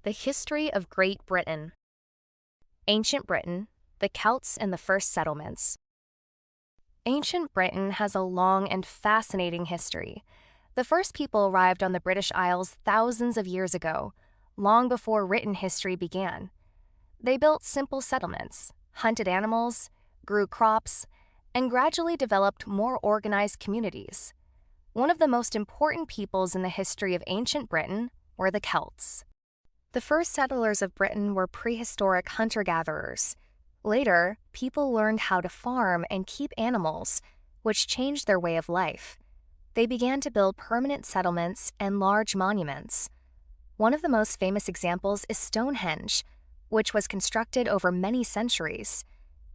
The history of Great Britain. Ancient Britain, the Celts and the first settlements. Ancient Britain has a long and fascinating history. The first people arrived on the British Isles thousands of years ago, long before written history began. They built simple settlements, hunted animals, grew crops, and gradually developed more organized communities. One of the most important peoples in the history of ancient Britain were the Celts. The first settlers of Britain were prehistoric hunter-gatherers. Later, people learned how to farm and keep animals, which changed their way of life. They began to build permanent settlements and large monuments. One of the most famous examples is Stonehenge, which was constructed over many centuries.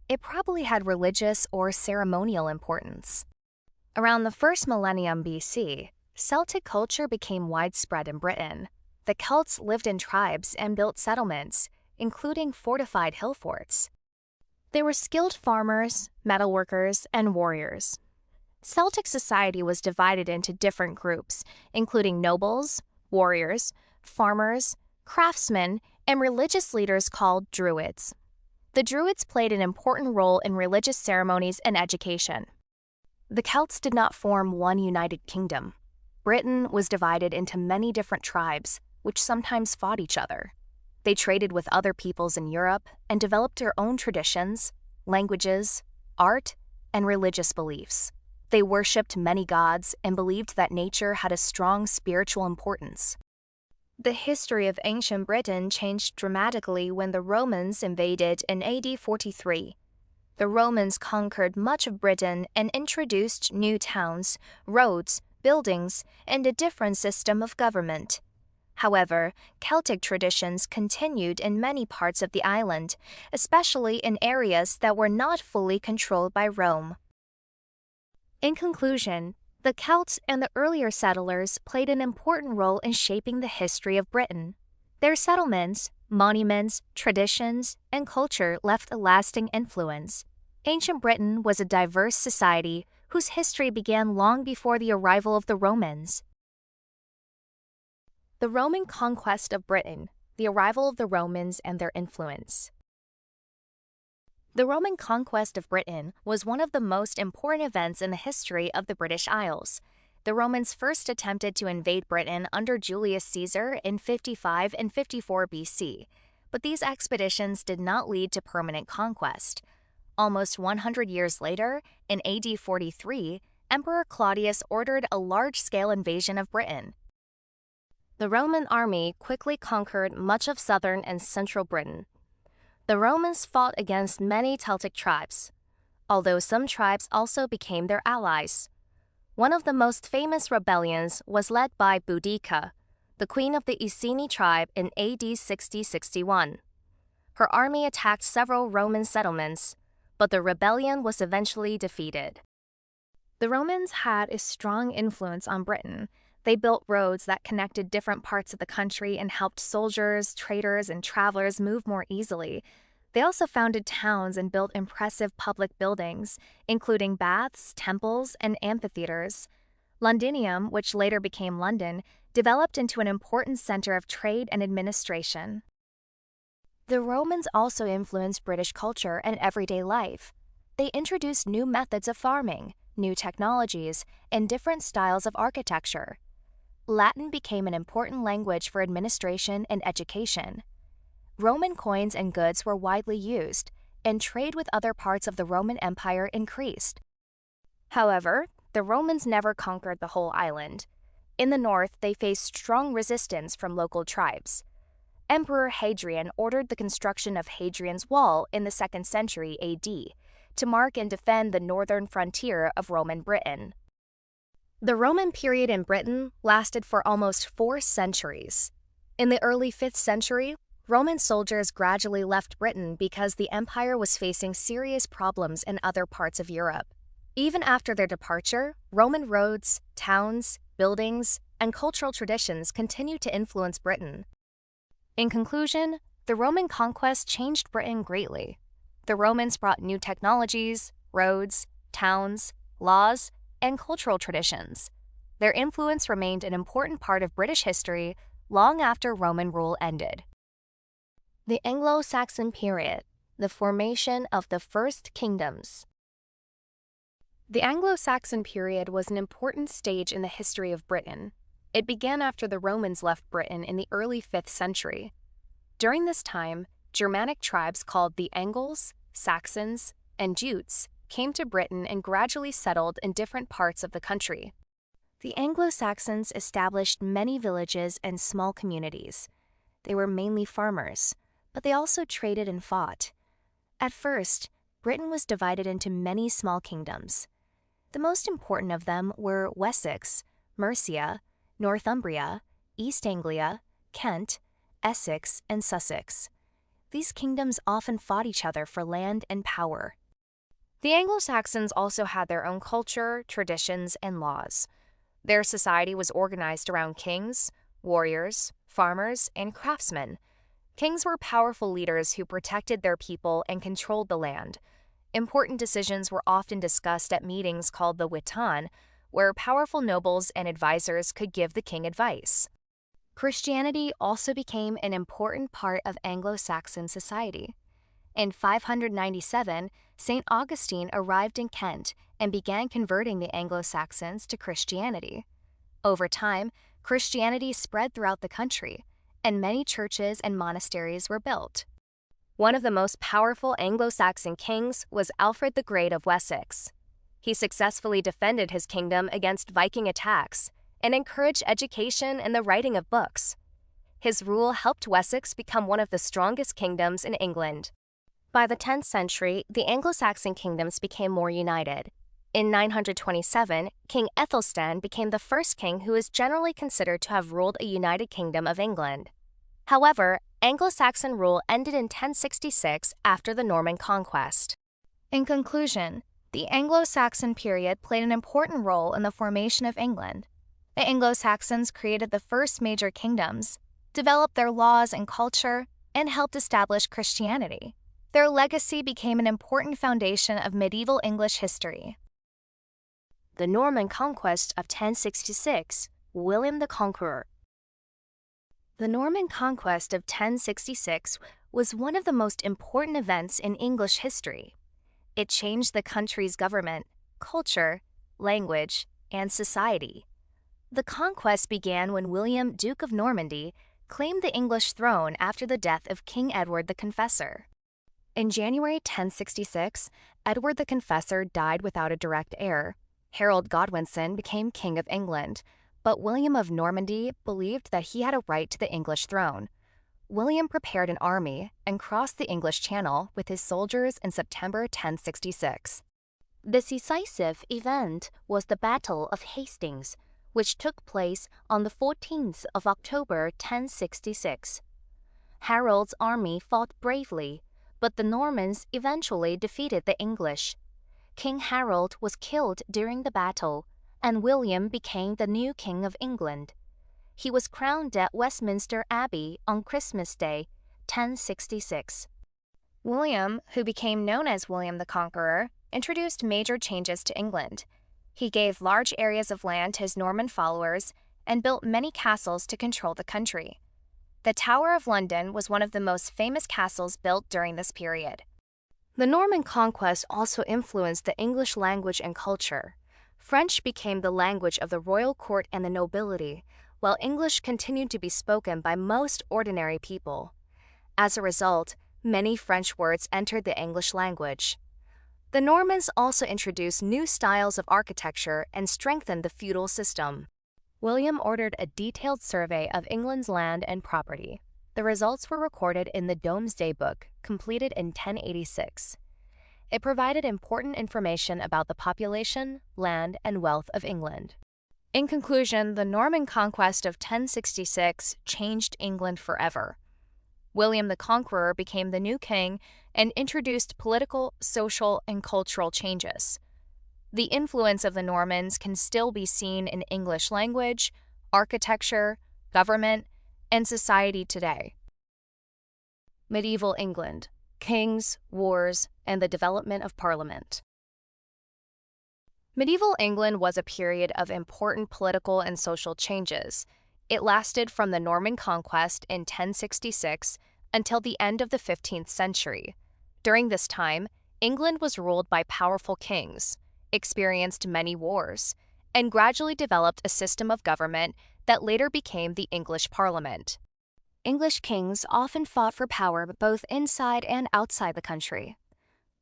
It probably had religious or ceremonial importance. Around the first millennium BC, Celtic culture became widespread in Britain. The Celts lived in tribes and built settlements, including fortified hill forts. They were skilled farmers, metalworkers, and warriors. Celtic society was divided into different groups, including nobles, warriors, farmers, craftsmen, and religious leaders called Druids. The Druids played an important role in religious ceremonies and education. The Celts did not form one united kingdom. Britain was divided into many different tribes, which sometimes fought each other. They traded with other peoples in Europe and developed their own traditions, languages, art, and religious beliefs. They worshipped many gods and believed that nature had a strong spiritual importance. The history of ancient Britain changed dramatically when the Romans invaded in AD 43. The Romans conquered much of Britain and introduced new towns, roads, buildings, and a different system of government. However, Celtic traditions continued in many parts of the island, especially in areas that were not fully controlled by Rome. In conclusion, the Celts and the earlier settlers played an important role in shaping the history of Britain. Their settlements, monuments, traditions, and culture left a lasting influence. Ancient Britain was a diverse society whose history began long before the arrival of the Romans. The Roman conquest of Britain, the arrival of the Romans and their influence. The Roman conquest of Britain was one of the most important events in the history of the British Isles. The Romans first attempted to invade Britain under Julius Caesar in 55 and 54 BC, but these expeditions did not lead to permanent conquest. Almost 100 years later, in AD 43, Emperor Claudius ordered a large-scale invasion of Britain. The Roman army quickly conquered much of southern and central Britain. The Romans fought against many Celtic tribes, although some tribes also became their allies. One of the most famous rebellions was led by Boudicca, the queen of the Iceni tribe in AD 60-61. Her army attacked several Roman settlements, but the rebellion was eventually defeated. The Romans had a strong influence on Britain. They built roads that connected different parts of the country and helped soldiers, traders, and travelers move more easily. They also founded towns and built impressive public buildings, including baths, temples, and amphitheaters. Londinium, which later became London, developed into an important center of trade and administration. The Romans also influenced British culture and everyday life. They introduced new methods of farming, new technologies, and different styles of architecture. Latin became an important language for administration and education. Roman coins and goods were widely used, and trade with other parts of the Roman Empire increased. However, the Romans never conquered the whole island. In the north, they faced strong resistance from local tribes. Emperor Hadrian ordered the construction of Hadrian's Wall in the 2nd century AD to mark and defend the northern frontier of Roman Britain. The Roman period in Britain lasted for almost 4 centuries. In the early 5th century, Roman soldiers gradually left Britain because the empire was facing serious problems in other parts of Europe. Even after their departure, Roman roads, towns, buildings, and cultural traditions continued to influence Britain. In conclusion, the Roman conquest changed Britain greatly. The Romans brought new technologies, roads, towns, laws, and cultural traditions. Their influence remained an important part of British history long after Roman rule ended. The Anglo-Saxon period, the formation of the first kingdoms. The Anglo-Saxon period was an important stage in the history of Britain. It began after the Romans left Britain in the early 5th century. During this time, Germanic tribes called the Angles, Saxons, and Jutes came to Britain and gradually settled in different parts of the country. The Anglo-Saxons established many villages and small communities. They were mainly farmers, but they also traded and fought. At first, Britain was divided into many small kingdoms. The most important of them were Wessex, Mercia, Northumbria, East Anglia, Kent, Essex, and Sussex. These kingdoms often fought each other for land and power. The Anglo-Saxons also had their own culture, traditions, and laws. Their society was organized around kings, warriors, farmers, and craftsmen. Kings were powerful leaders who protected their people and controlled the land. Important decisions were often discussed at meetings called the Witan, where powerful nobles and advisors could give the king advice. Christianity also became an important part of Anglo-Saxon society. In 597, St. Augustine arrived in Kent and began converting the Anglo-Saxons to Christianity. Over time, Christianity spread throughout the country, and many churches and monasteries were built. One of the most powerful Anglo-Saxon kings was Alfred the Great of Wessex. He successfully defended his kingdom against Viking attacks and encouraged education and the writing of books. His rule helped Wessex become one of the strongest kingdoms in England. By the 10th century, the Anglo-Saxon kingdoms became more united. In 927, King Ethelstan became the first king who is generally considered to have ruled a united kingdom of England. However, Anglo-Saxon rule ended in 1066 after the Norman conquest. In conclusion, the Anglo-Saxon period played an important role in the formation of England. The Anglo-Saxons created the first major kingdoms, developed their laws and culture, and helped establish Christianity. Their legacy became an important foundation of medieval English history. The Norman Conquest of 1066, William the Conqueror. The Norman Conquest of 1066 was one of the most important events in English history. It changed the country's government, culture, language, and society. The conquest began when William, Duke of Normandy, claimed the English throne after the death of King Edward the Confessor. In January 1066, Edward the Confessor died without a direct heir. Harold Godwinson became King of England, but William of Normandy believed that he had a right to the English throne. William prepared an army and crossed the English Channel with his soldiers in September 1066. The decisive event was the Battle of Hastings, which took place on the 14th of October 1066. Harold's army fought bravely, but the Normans eventually defeated the English. King Harold was killed during the battle, and William became the new King of England. He was crowned at Westminster Abbey on Christmas Day, 1066. William, who became known as William the Conqueror, introduced major changes to England. He gave large areas of land to his Norman followers and built many castles to control the country. The Tower of London was one of the most famous castles built during this period. The Norman conquest also influenced the English language and culture. French became the language of the royal court and the nobility, while English continued to be spoken by most ordinary people. As a result, many French words entered the English language. The Normans also introduced new styles of architecture and strengthened the feudal system. William ordered a detailed survey of England's land and property. The results were recorded in the Domesday Book, completed in 1086. It provided important information about the population, land, and wealth of England. In conclusion, the Norman conquest of 1066 changed England forever. William the Conqueror became the new king and introduced political, social, and cultural changes. The influence of the Normans can still be seen in English language, architecture, government, and society today. Medieval England: Kings, Wars, and the Development of Parliament. Medieval England was a period of important political and social changes. It lasted from the Norman conquest in 1066 until the end of the 15th century. During this time, England was ruled by powerful kings, experienced many wars, and gradually developed a system of government that later became the English Parliament. English kings often fought for power both inside and outside the country.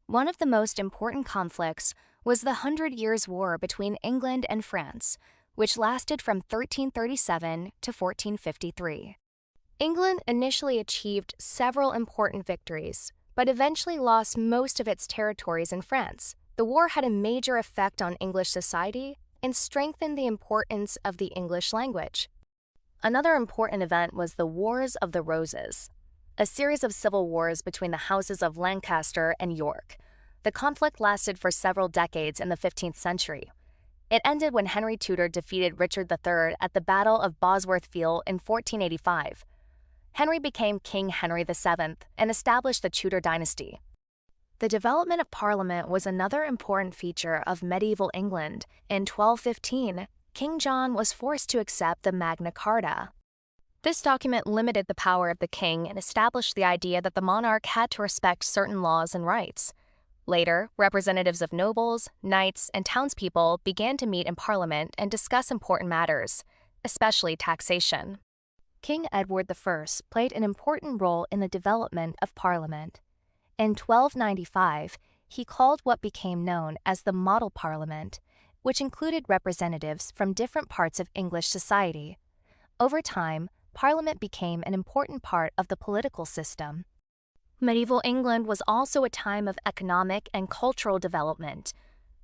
One of the most important conflicts was the Hundred Years' War between England and France, which lasted from 1337 to 1453. England initially achieved several important victories, but eventually lost most of its territories in France. The war had a major effect on English society and strengthened the importance of the English language. Another important event was the Wars of the Roses, a series of civil wars between the houses of Lancaster and York. The conflict lasted for several decades in the 15th century. It ended when Henry Tudor defeated Richard III at the Battle of Bosworth Field in 1485. Henry became King Henry VII and established the Tudor dynasty. The development of Parliament was another important feature of medieval England. In 1215, King John was forced to accept the Magna Carta. This document limited the power of the king and established the idea that the monarch had to respect certain laws and rights. Later, representatives of nobles, knights, and townspeople began to meet in Parliament and discuss important matters, especially taxation. King Edward I played an important role in the development of Parliament. In 1295, he called what became known as the Model Parliament, which included representatives from different parts of English society. Over time, Parliament became an important part of the political system. Medieval England was also a time of economic and cultural development.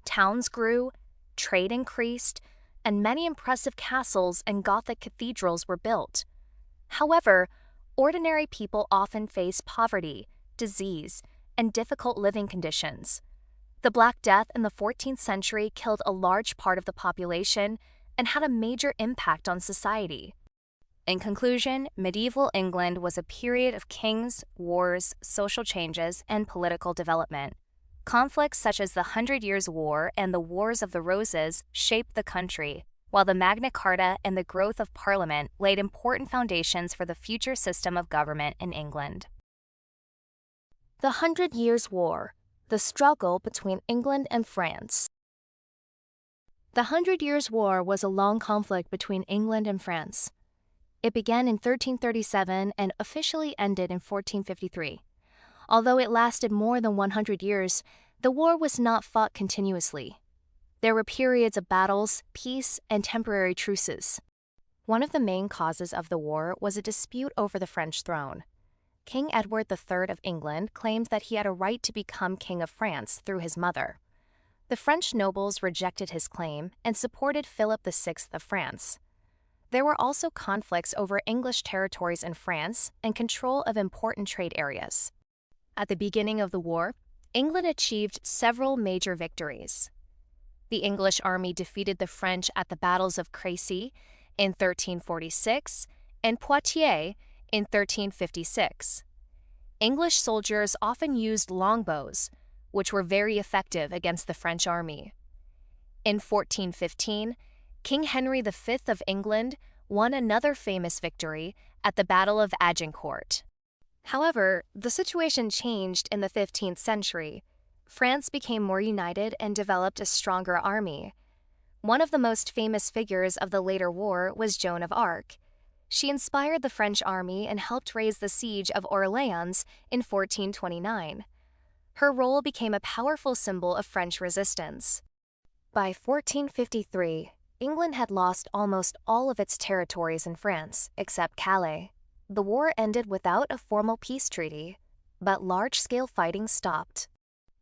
Towns grew, trade increased, and many impressive castles and Gothic cathedrals were built. However, ordinary people often faced poverty, disease, and difficult living conditions. The Black Death in the 14th century killed a large part of the population and had a major impact on society. In conclusion, medieval England was a period of kings, wars, social changes, and political development. Conflicts such as the Hundred Years' War and the Wars of the Roses shaped the country, while the Magna Carta and the growth of Parliament laid important foundations for the future system of government in England. The Hundred Years' War, the struggle between England and France. The Hundred Years' War was a long conflict between England and France. It began in 1337 and officially ended in 1453. Although it lasted more than 100 years, the war was not fought continuously. There were periods of battles, peace, and temporary truces. One of the main causes of the war was a dispute over the French throne. King Edward III of England claimed that he had a right to become King of France through his mother. The French nobles rejected his claim and supported Philip VI of France. There were also conflicts over English territories in France and control of important trade areas. At the beginning of the war, England achieved several major victories. The English army defeated the French at the battles of Crécy in 1346 and Poitiers in 1356. English soldiers often used longbows, which were very effective against the French army. In 1415, King Henry V of England won another famous victory at the Battle of Agincourt. However, the situation changed in the 15th century. France became more united and developed a stronger army. One of the most famous figures of the later war was Joan of Arc. She inspired the French army and helped raise the siege of Orleans in 1429. Her role became a powerful symbol of French resistance. By 1453, England had lost almost all of its territories in France, except Calais. The war ended without a formal peace treaty, but large-scale fighting stopped.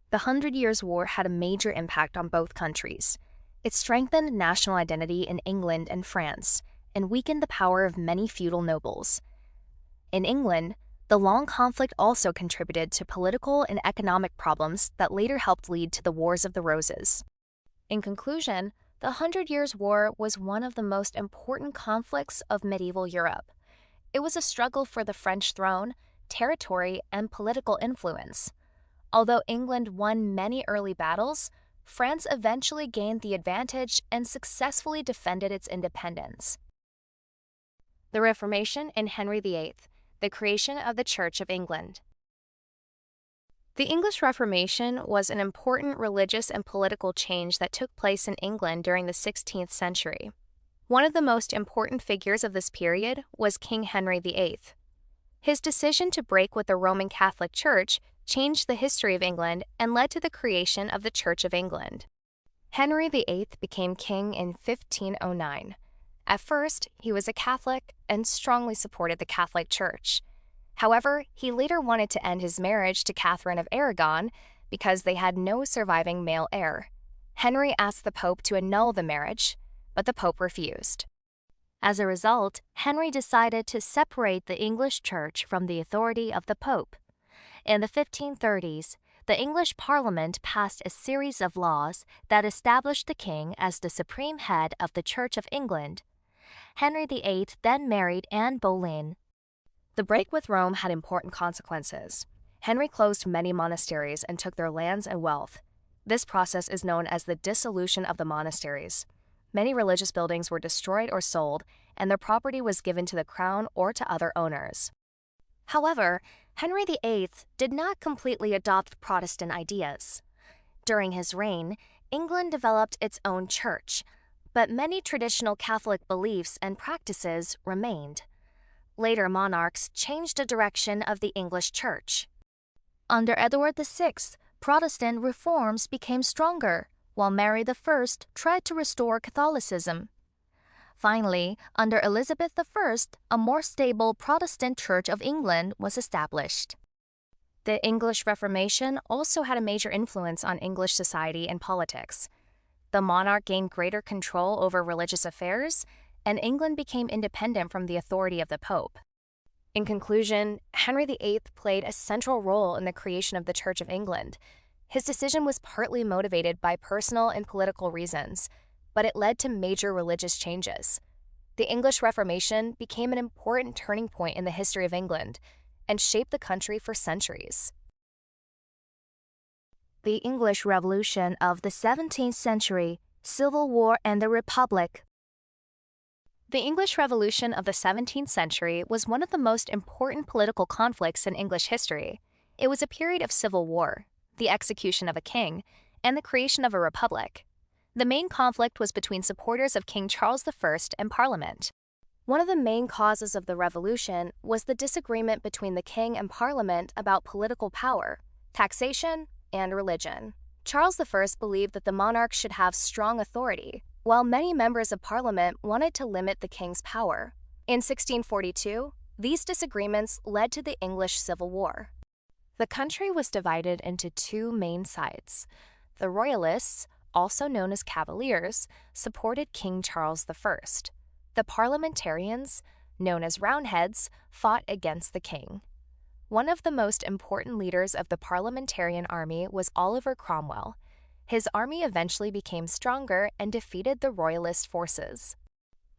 The Hundred Years' War had a major impact on both countries. It strengthened national identity in England and France, and weakened the power of many feudal nobles. In England, the long conflict also contributed to political and economic problems that later helped lead to the Wars of the Roses. In conclusion, the Hundred Years' War was one of the most important conflicts of medieval Europe. It was a struggle for the French throne, territory, and political influence. Although England won many early battles, France eventually gained the advantage and successfully defended its independence. The Reformation and Henry VIII. the creation of the Church of England. The English Reformation was an important religious and political change that took place in England during the 16th century. One of the most important figures of this period was King Henry VIII. His decision to break with the Roman Catholic Church changed the history of England and led to the creation of the Church of England. Henry VIII became king in 1509. At first, he was a Catholic and strongly supported the Catholic Church. However, he later wanted to end his marriage to Catherine of Aragon because they had no surviving male heir. Henry asked the Pope to annul the marriage, but the Pope refused. As a result, Henry decided to separate the English Church from the authority of the Pope. In the 1530s, the English Parliament passed a series of laws that established the king as the supreme head of the Church of England. Henry VIII then married Anne Boleyn. The break with Rome had important consequences. Henry closed many monasteries and took their lands and wealth. This process is known as the dissolution of the monasteries. Many religious buildings were destroyed or sold, and their property was given to the crown or to other owners. However, Henry VIII did not completely adopt Protestant ideas. During his reign, England developed its own church, but many traditional Catholic beliefs and practices remained. Later monarchs changed the direction of the English Church. Under Edward VI, Protestant reforms became stronger, while Mary I tried to restore Catholicism. Finally, under Elizabeth I, a more stable Protestant Church of England was established. The English Reformation also had a major influence on English society and politics. The monarch gained greater control over religious affairs, and England became independent from the authority of the Pope. In conclusion, Henry VIII played a central role in the creation of the Church of England. His decision was partly motivated by personal and political reasons, but it led to major religious changes. The English Reformation became an important turning point in the history of England and shaped the country for centuries. The English Revolution of the 17th century, Civil War and the Republic. The English Revolution of the 17th century was one of the most important political conflicts in English history. It was a period of civil war, the execution of a king, and the creation of a republic. The main conflict was between supporters of King Charles I and Parliament. One of the main causes of the revolution was the disagreement between the king and Parliament about political power, taxation, and religion. Charles I believed that the monarch should have strong authority, while many members of Parliament wanted to limit the king's power. In 1642, these disagreements led to the English Civil War. The country was divided into two main sides. The Royalists, also known as Cavaliers, supported King Charles I. The Parliamentarians, known as Roundheads, fought against the king. One of the most important leaders of the Parliamentarian army was Oliver Cromwell. His army eventually became stronger and defeated the Royalist forces.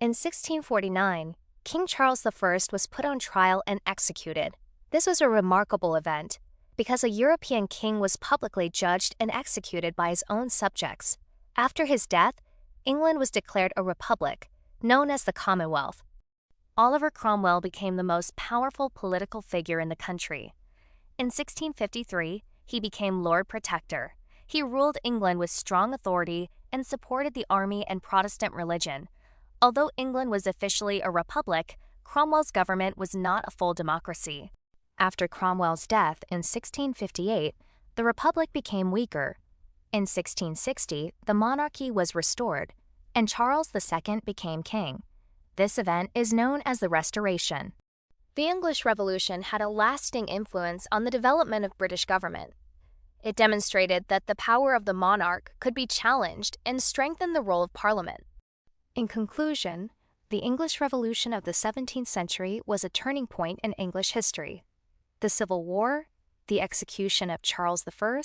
In 1649, King Charles I was put on trial and executed. This was a remarkable event because a European king was publicly judged and executed by his own subjects. After his death, England was declared a republic, known as the Commonwealth. Oliver Cromwell became the most powerful political figure in the country. In 1653, he became Lord Protector. He ruled England with strong authority and supported the army and Protestant religion. Although England was officially a republic, Cromwell's government was not a full democracy. After Cromwell's death in 1658, the republic became weaker. In 1660, the monarchy was restored, and Charles II became king. This event is known as the Restoration. The English Revolution had a lasting influence on the development of British government. It demonstrated that the power of the monarch could be challenged and strengthened the role of Parliament. In conclusion, the English Revolution of the 17th century was a turning point in English history. The Civil War, the execution of Charles I,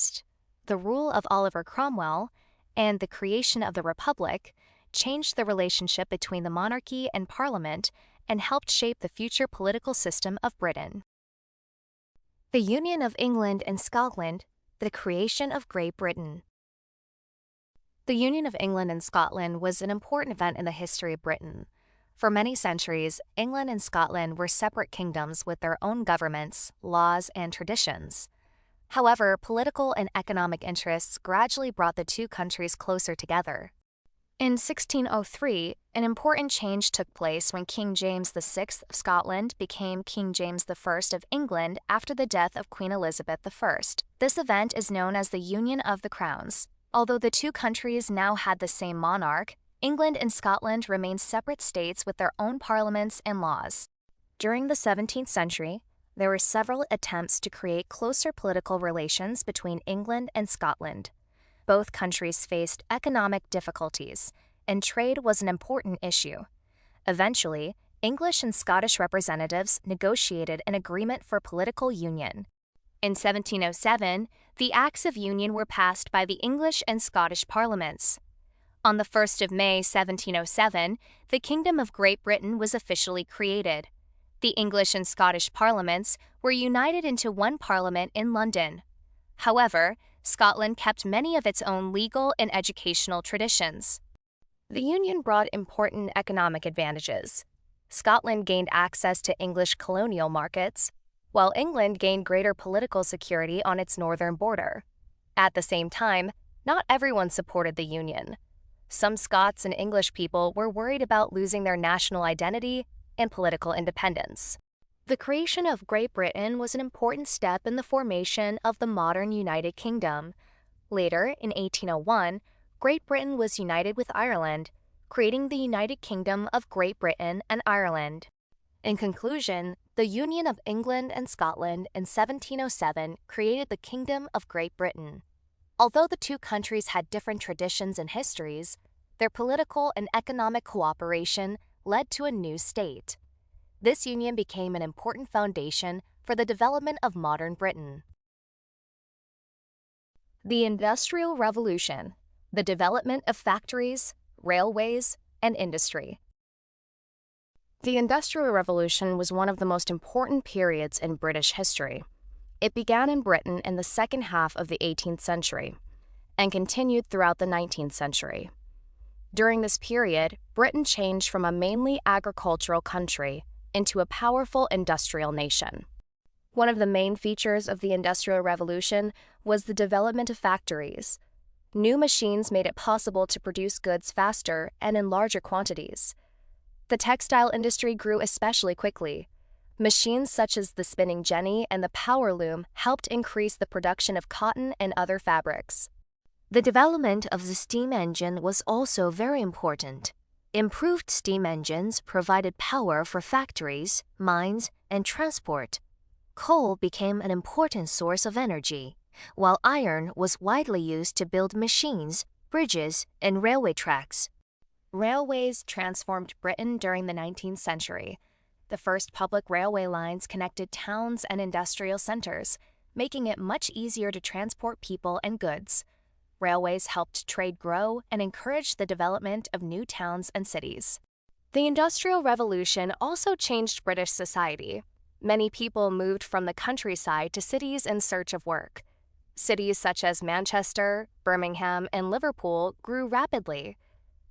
the rule of Oliver Cromwell, and the creation of the Republic changed the relationship between the monarchy and Parliament and helped shape the future political system of Britain. The Union of England and Scotland, the creation of Great Britain. The Union of England and Scotland was an important event in the history of Britain. For many centuries, England and Scotland were separate kingdoms with their own governments, laws, and traditions. However, political and economic interests gradually brought the two countries closer together. In 1603, an important change took place when King James VI of Scotland became King James I of England after the death of Queen Elizabeth I. This event is known as the Union of the Crowns. Although the two countries now had the same monarch, England and Scotland remained separate states with their own parliaments and laws. During the 17th century, there were several attempts to create closer political relations between England and Scotland. Both countries faced economic difficulties, and trade was an important issue. Eventually, English and Scottish representatives negotiated an agreement for political union. In 1707, the Acts of Union were passed by the English and Scottish parliaments. On the 1st of May 1707, the Kingdom of Great Britain was officially created. The English and Scottish parliaments were united into one parliament in London. However, Scotland kept many of its own legal and educational traditions. The union brought important economic advantages. Scotland gained access to English colonial markets, while England gained greater political security on its northern border. At the same time, not everyone supported the union. Some Scots and English people were worried about losing their national identity and political independence. The creation of Great Britain was an important step in the formation of the modern United Kingdom. Later, in 1801, Great Britain was united with Ireland, creating the United Kingdom of Great Britain and Ireland. In conclusion, the Union of England and Scotland in 1707 created the Kingdom of Great Britain. Although the two countries had different traditions and histories, their political and economic cooperation led to a new state. This union became an important foundation for the development of modern Britain. The Industrial Revolution, the development of factories, railways, and industry. The Industrial Revolution was one of the most important periods in British history. It began in Britain in the second half of the 18th century and continued throughout the 19th century. During this period, Britain changed from a mainly agricultural country into a powerful industrial nation. One of the main features of the Industrial Revolution was the development of factories. New machines made it possible to produce goods faster and in larger quantities. The textile industry grew especially quickly. Machines such as the spinning jenny and the power loom helped increase the production of cotton and other fabrics. The development of the steam engine was also very important. Improved steam engines provided power for factories, mines, and transport. Coal became an important source of energy, while iron was widely used to build machines, bridges, and railway tracks. Railways transformed Britain during the 19th century. The first public railway lines connected towns and industrial centers, making it much easier to transport people and goods. Railways helped trade grow and encouraged the development of new towns and cities. The Industrial Revolution also changed British society. Many people moved from the countryside to cities in search of work. Cities such as Manchester, Birmingham, and Liverpool grew rapidly.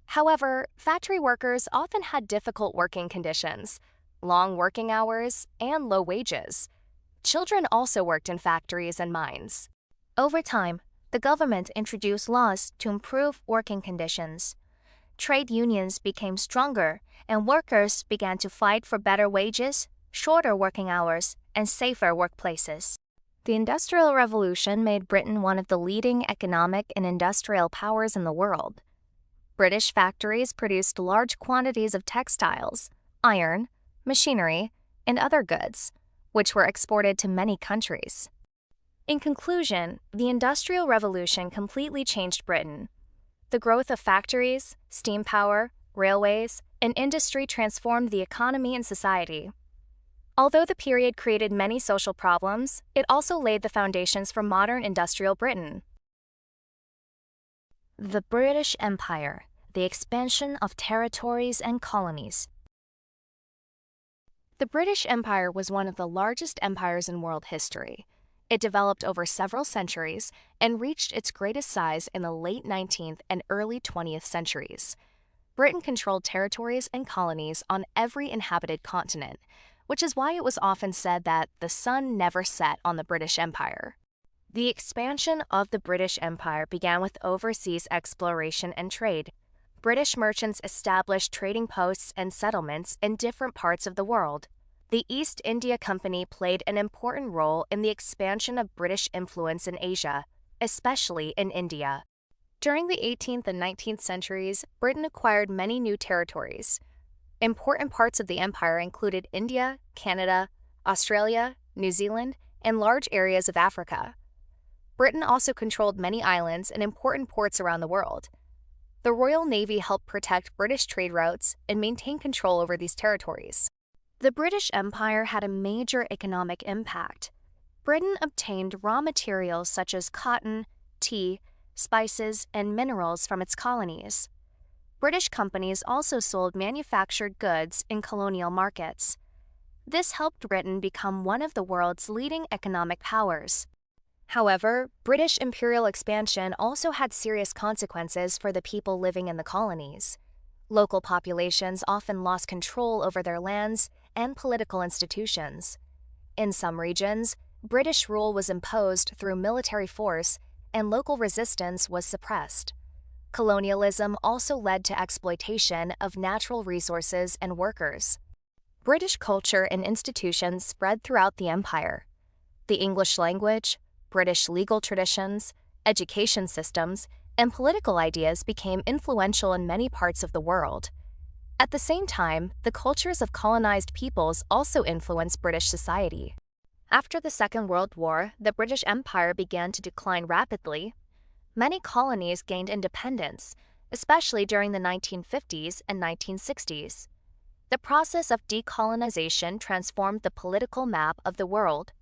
However, factory workers often had difficult working conditions, long working hours, and low wages. Children also worked in factories and mines. Over time, the government introduced laws to improve working conditions. Trade unions became stronger, and workers began to fight for better wages, shorter working hours, and safer workplaces. The Industrial Revolution made Britain one of the leading economic and industrial powers in the world. British factories produced large quantities of textiles, iron, machinery, and other goods, which were exported to many countries. In conclusion, the Industrial Revolution completely changed Britain. The growth of factories, steam power, railways, and industry transformed the economy and society. Although the period created many social problems, it also laid the foundations for modern industrial Britain. The British Empire, the expansion of territories and colonies. The British Empire was one of the largest empires in world history. It developed over several centuries and reached its greatest size in the late 19th and early 20th centuries. Britain controlled territories and colonies on every inhabited continent, which is why it was often said that the sun never set on the British Empire. The expansion of the British Empire began with overseas exploration and trade. British merchants established trading posts and settlements in different parts of the world. The East India Company played an important role in the expansion of British influence in Asia, especially in India. During the 18th and 19th centuries, Britain acquired many new territories. Important parts of the empire included India, Canada, Australia, New Zealand, and large areas of Africa. Britain also controlled many islands and important ports around the world. The Royal Navy helped protect British trade routes and maintain control over these territories. The British Empire had a major economic impact. Britain obtained raw materials such as cotton, tea, spices, and minerals from its colonies. British companies also sold manufactured goods in colonial markets. This helped Britain become one of the world's leading economic powers. However, British imperial expansion also had serious consequences for the people living in the colonies. Local populations often lost control over their lands and political institutions. In some regions, British rule was imposed through military force, and local resistance was suppressed. Colonialism also led to exploitation of natural resources and workers. British culture and institutions spread throughout the empire. The English language, British legal traditions, education systems, and political ideas became influential in many parts of the world. At the same time, the cultures of colonized peoples also influenced British society. After the Second World War, the British Empire began to decline rapidly. Many colonies gained independence, especially during the 1950s and 1960s. The process of decolonization transformed the political map of the world.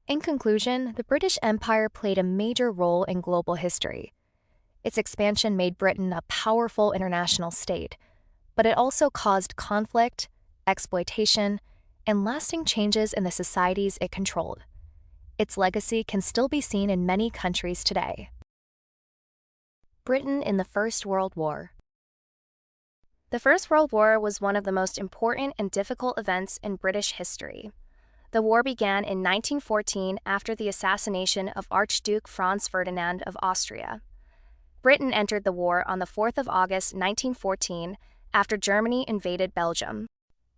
In conclusion, the British Empire played a major role in global history. Its expansion made Britain a powerful international state, but it also caused conflict, exploitation, and lasting changes in the societies it controlled. Its legacy can still be seen in many countries today. Britain in the First World War. The First World War was one of the most important and difficult events in British history. The war began in 1914 after the assassination of Archduke Franz Ferdinand of Austria. Britain entered the war on the 4th of August 1914 after Germany invaded Belgium.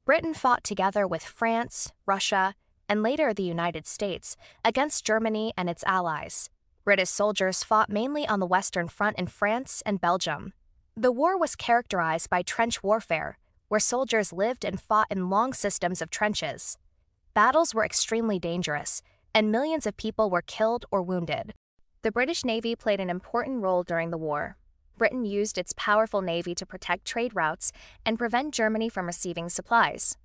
Britain fought together with France, Russia, and later the United States against Germany and its allies. British soldiers fought mainly on the Western Front in France and Belgium. The war was characterized by trench warfare, where soldiers lived and fought in long systems of trenches. Battles were extremely dangerous, and millions of people were killed or wounded. The British Navy played an important role during the war. Britain used its powerful navy to protect trade routes and prevent Germany from receiving supplies.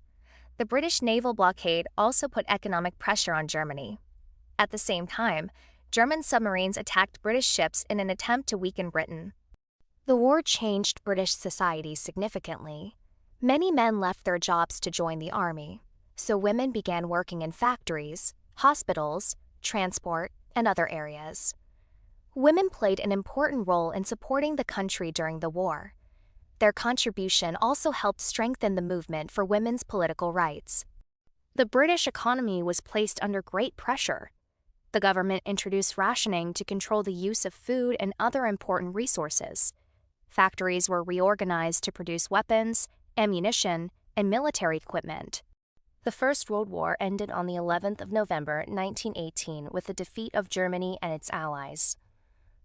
The British naval blockade also put economic pressure on Germany. At the same time, German submarines attacked British ships in an attempt to weaken Britain. The war changed British society significantly. Many men left their jobs to join the army, so women began working in factories, hospitals, transport, and other areas. Women played an important role in supporting the country during the war. Their contribution also helped strengthen the movement for women's political rights. The British economy was placed under great pressure. The government introduced rationing to control the use of food and other important resources. Factories were reorganized to produce weapons, ammunition, and military equipment. The First World War ended on the 11th of November 1918 with the defeat of Germany and its allies.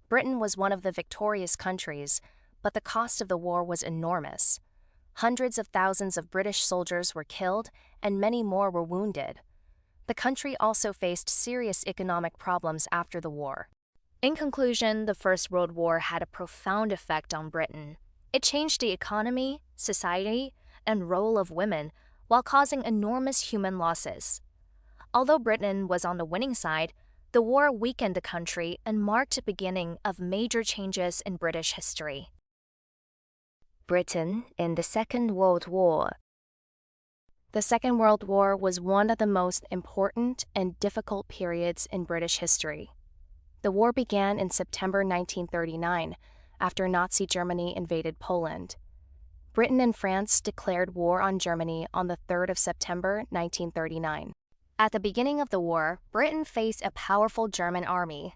Britain was one of the victorious countries, but the cost of the war was enormous. Hundreds of thousands of British soldiers were killed, and many more were wounded. The country also faced serious economic problems after the war. In conclusion, the First World War had a profound effect on Britain. It changed the economy, society, and role of women while causing enormous human losses. Although Britain was on the winning side, the war weakened the country and marked the beginning of major changes in British history. Britain in the Second World War. The Second World War was one of the most important and difficult periods in British history. The war began in September 1939, after Nazi Germany invaded Poland. Britain and France declared war on Germany on the 3rd of September 1939. At the beginning of the war, Britain faced a powerful German army.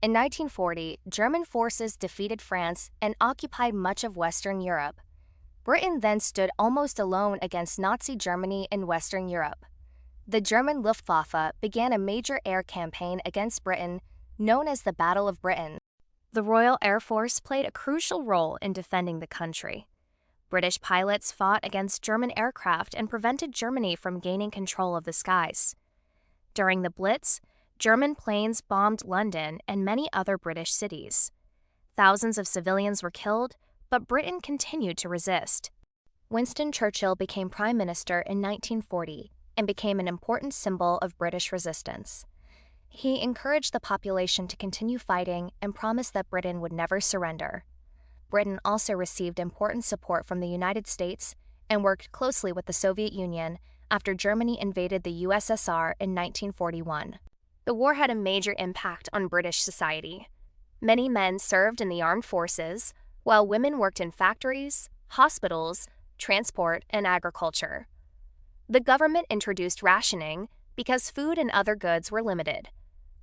In 1940, German forces defeated France and occupied much of Western Europe. Britain then stood almost alone against Nazi Germany in Western Europe. The German Luftwaffe began a major air campaign against Britain, known as the Battle of Britain. The Royal Air Force played a crucial role in defending the country. British pilots fought against German aircraft and prevented Germany from gaining control of the skies. During the Blitz, German planes bombed London and many other British cities. Thousands of civilians were killed, but Britain continued to resist. Winston Churchill became Prime Minister in 1940 and became an important symbol of British resistance. He encouraged the population to continue fighting and promised that Britain would never surrender. Britain also received important support from the United States and worked closely with the Soviet Union after Germany invaded the USSR in 1941. The war had a major impact on British society. Many men served in the armed forces, while women worked in factories, hospitals, transport, and agriculture. The government introduced rationing because food and other goods were limited.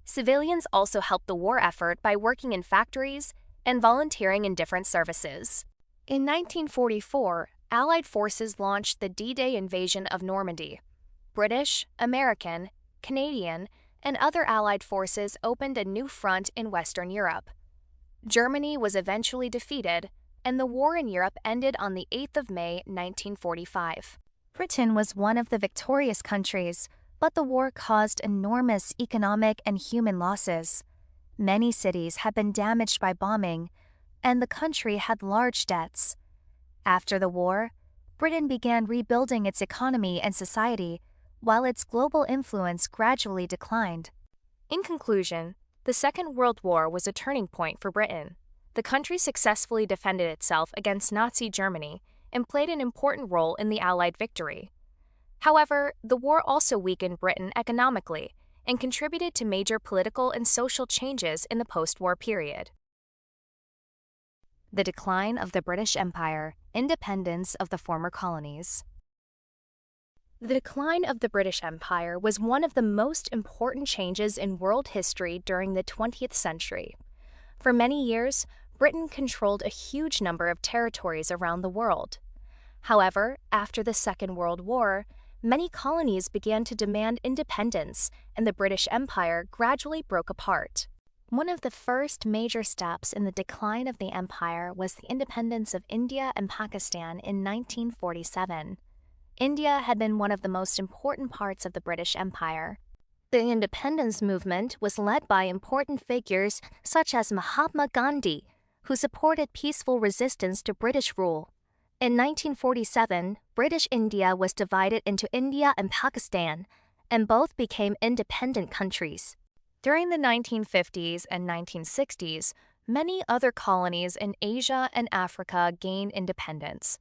Civilians also helped the war effort by working in factories and volunteering in different services. In 1944, Allied forces launched the D-Day invasion of Normandy. British, American, Canadian, and other Allied forces opened a new front in Western Europe. Germany was eventually defeated, and the war in Europe ended on the 8th of May, 1945. Britain was one of the victorious countries, but the war caused enormous economic and human losses. Many cities had been damaged by bombing, and the country had large debts. After the war, Britain began rebuilding its economy and society, while its global influence gradually declined. In conclusion, the Second World War was a turning point for Britain. The country successfully defended itself against Nazi Germany and played an important role in the Allied victory. However, the war also weakened Britain economically and contributed to major political and social changes in the post-war period. The decline of the British Empire, independence of the former colonies. The decline of the British Empire was one of the most important changes in world history during the 20th century. For many years, Britain controlled a huge number of territories around the world. However, after the Second World War, many colonies began to demand independence, and the British Empire gradually broke apart. One of the first major steps in the decline of the empire was the independence of India and Pakistan in 1947. India had been one of the most important parts of the British Empire. The independence movement was led by important figures such as Mahatma Gandhi, who supported peaceful resistance to British rule. In 1947, British India was divided into India and Pakistan, and both became independent countries. During the 1950s and 1960s, many other colonies in Asia and Africa gained independence.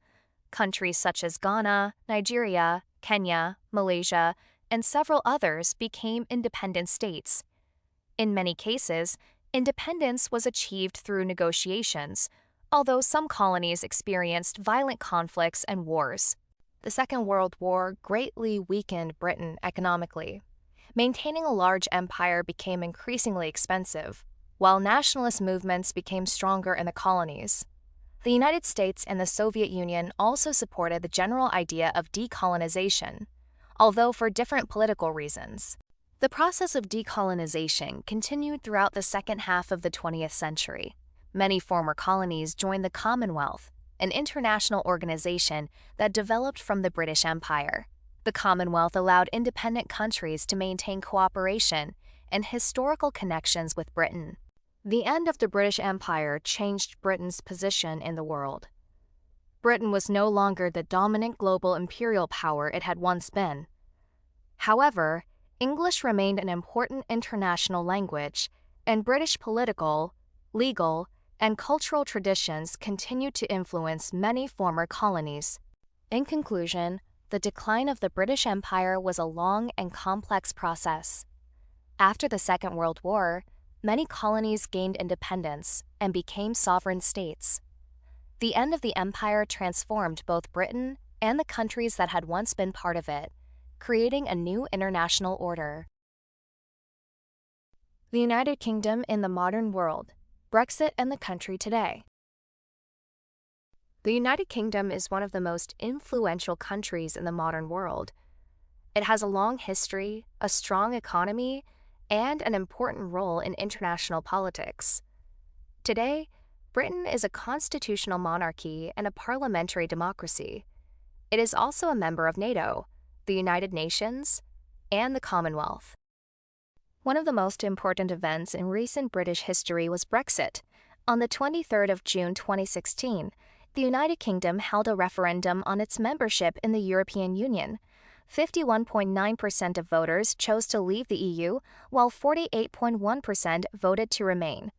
Countries such as Ghana, Nigeria, Kenya, Malaysia, and several others became independent states. In many cases, independence was achieved through negotiations, although some colonies experienced violent conflicts and wars. The Second World War greatly weakened Britain economically. Maintaining a large empire became increasingly expensive, while nationalist movements became stronger in the colonies. The United States and the Soviet Union also supported the general idea of decolonization, although for different political reasons. The process of decolonization continued throughout the second half of the 20th century. Many former colonies joined the Commonwealth, an international organization that developed from the British Empire. The Commonwealth allowed independent countries to maintain cooperation and historical connections with Britain. The end of the British Empire changed Britain's position in the world. Britain was no longer the dominant global imperial power it had once been. However, English remained an important international language, and British political, legal, and cultural traditions continued to influence many former colonies. In conclusion, the decline of the British Empire was a long and complex process. After the Second World War, many colonies gained independence and became sovereign states. The end of the empire transformed both Britain and the countries that had once been part of it, creating a new international order. The United Kingdom in the modern world, Brexit and the country today. The United Kingdom is one of the most influential countries in the modern world. It has a long history, a strong economy, and an important role in international politics. Today, Britain is a constitutional monarchy and a parliamentary democracy. It is also a member of NATO, the United Nations, and the Commonwealth. One of the most important events in recent British history was Brexit. On the 23rd of June 2016, the United Kingdom held a referendum on its membership in the European Union. 51.9% of voters chose to leave the EU, while 48.1% voted to remain.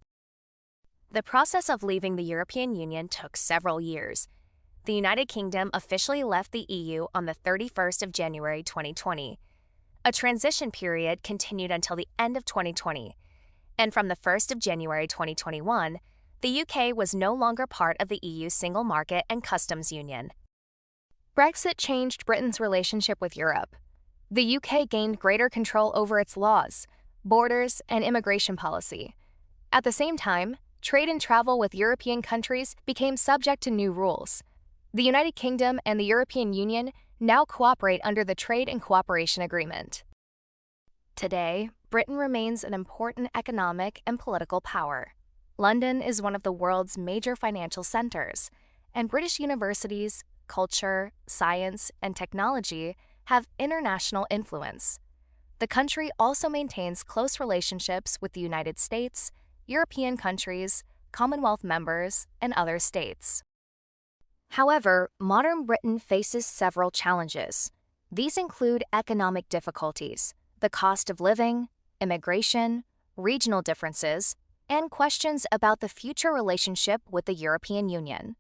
The process of leaving the European Union took several years. The United Kingdom officially left the EU on the 31st of January 2020. A transition period continued until the end of 2020, and from the 1st of January 2021, the UK was no longer part of the EU's single market and customs union. Brexit changed Britain's relationship with Europe. The UK gained greater control over its laws, borders, and immigration policy. At the same time, trade and travel with European countries became subject to new rules. The United Kingdom and the European Union now cooperate under the Trade and Cooperation Agreement. Today, Britain remains an important economic and political power. London is one of the world's major financial centers, and British universities, culture, science, and technology have international influence. The country also maintains close relationships with the United States, European countries, Commonwealth members, and other states. However, modern Britain faces several challenges. These include economic difficulties, the cost of living, immigration, regional differences, and questions about the future relationship with the European Union.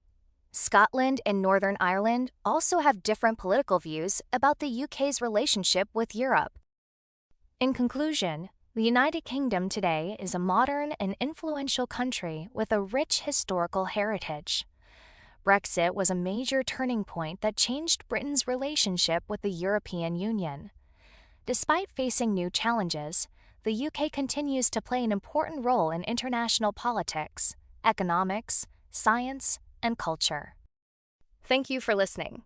Scotland and Northern Ireland also have different political views about the UK's relationship with Europe. In conclusion, the United Kingdom today is a modern and influential country with a rich historical heritage. Brexit was a major turning point that changed Britain's relationship with the European Union. Despite facing new challenges, the UK continues to play an important role in international politics, economics, science, and culture. Thank you for listening.